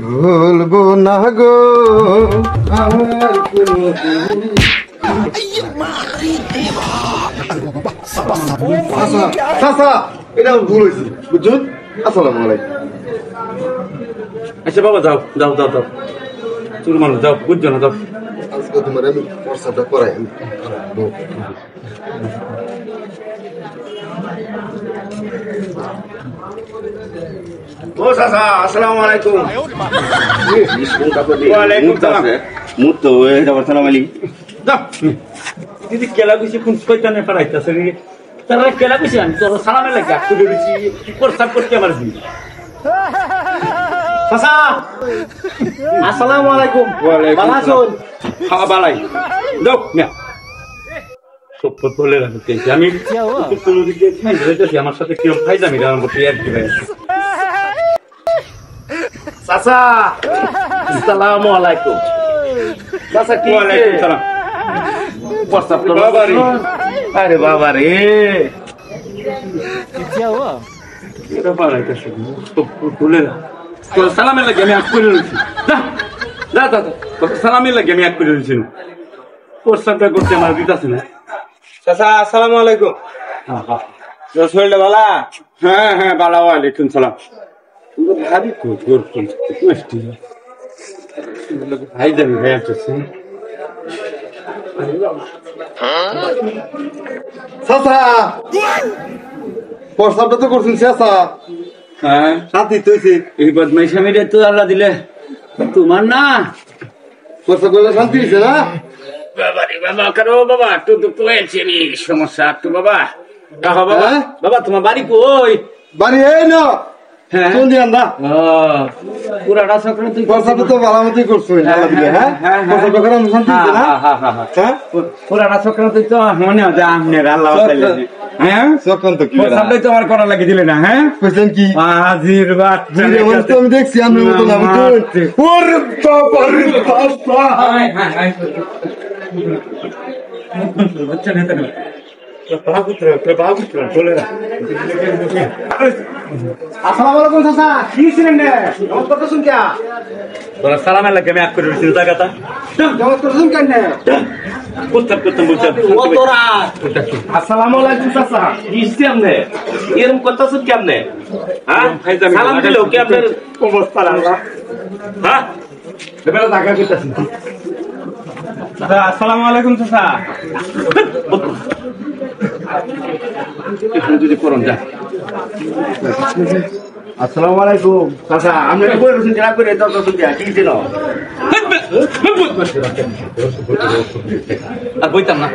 ভুলবো না গো আমার কোনদিন। চাচা এটা ভুল হয়েছে বুঝছেন। আসসালামু আলাইকুম। আচ্ছা বাবা যাও যাও যাও যাও চুর মানুষ যাও বুঝছো না যাও। আজকে তোমার আমি প্রস্তাবটা করাই। ও চাচা আসসালামু আলাইকুম। ওয়ালাইকুম সালাম। মুতো এটা সালাম আলাইকুম। যাও দিদি কেলা গুছি কোন শয়তানে পারাইতাছে রে। তারা কেলা গুছি আমি তোর সালামে লাগা করে দিছি প্রস্তাব করতে আমার দিই। চাচা আসসালামু আলাইকুম। ভালো আছেন? হ্যাঁ ভালাই। যাও না সব বলে রাখতে আমি কোনো দিকে যাইতেছি আমার সাথে কেউ ফাইদামি আমার মতো আর কি ভাই। চাচা আসসালামু আলাইকুম। চাচা কি ওয়ালাইকুম সালাম। প্রস্তাব তো বাবা রে। আরে বাবা রে এটা পারাইতেছে সব বলে না তো সালামের লাগে আমি আগ করে রয়েছি। যা যা যা সালামের লাগে আমি আগ করে রয়েছি। প্রস্তাবটা করতে আমার দিতেছে না। চাচা আসসালামু আলাইকুম। শরীরটা ভালো? হ্যাঁ হ্যাঁ বালা ওয়ালাইকুম সালাম। ভাবি ভাই যাবি ভাই আসছে। চাচা প্রস্তাবটা তো করছেন চাচা। হ্যাঁ শান্তি তো হয়েছে। এই বদমাইশ আমি তো আল্লাহ দিলে তোমার না প্রস্তাব করলে শান্তি হয়েছে না? বাবা রে বাবা কারো বাবা একটু দুঃখ হয়েছে রে সমস্যা একটু বাবা। রাখো বাবা। হ্যাঁ? বাবা তোমার বাড়ি কই? বাড়ি এই না হ্যাঁ কোন দিন না পুরাটা চক্র তুই প্রস্তাবটা তো ভালো মতোই করছেন আল্লাহ দিলে। হ্যাঁ প্রস্তাবটা করে আমি শান্তি হয়েছে না? হ্যাঁ পুরাটা চক্র তুই তো মনে হয় আমনের আল্লাহ হ্যাঁ চক্রান্ত তো কি প্রস্তাবটাই তোমার করা লাগিয়ে দিলে না। হ্যাঁ বুঝলেন কি হাজির বাচ্চা ভিডিও মধ্যে তো আমি দেখছি আপনার মতো না বুঝছেন। ওরে বাবা রে বাবা। বাচ্চা নেতা না আসসালামু আলাইকুম চাচা। কি ছিলেন রে? নমস্কার করছেন কে? সালামের লাগে আমি আগ করে রয়েছি জায়গাটা নমস্কার করছেন কেন? প্রস্তাব করতাম বলছেন। ও তোরা আসসালামু আলাইকুম চাচা। কি আপনি এরকম করতেছেন কেমনে? হ্যাঁ সালাম দিলেও কি আপনার অবস্থা আল্লাহ? হ্যাঁ এবারে দেখা করতেছি। আসসালামু আলাইকুম চাচা। যদি করুন যা আসসালামু আলাইকুম চাচা। আপনি কই রয়েছেন কেনা করে দশ কি ছিল? আর বইতাম না।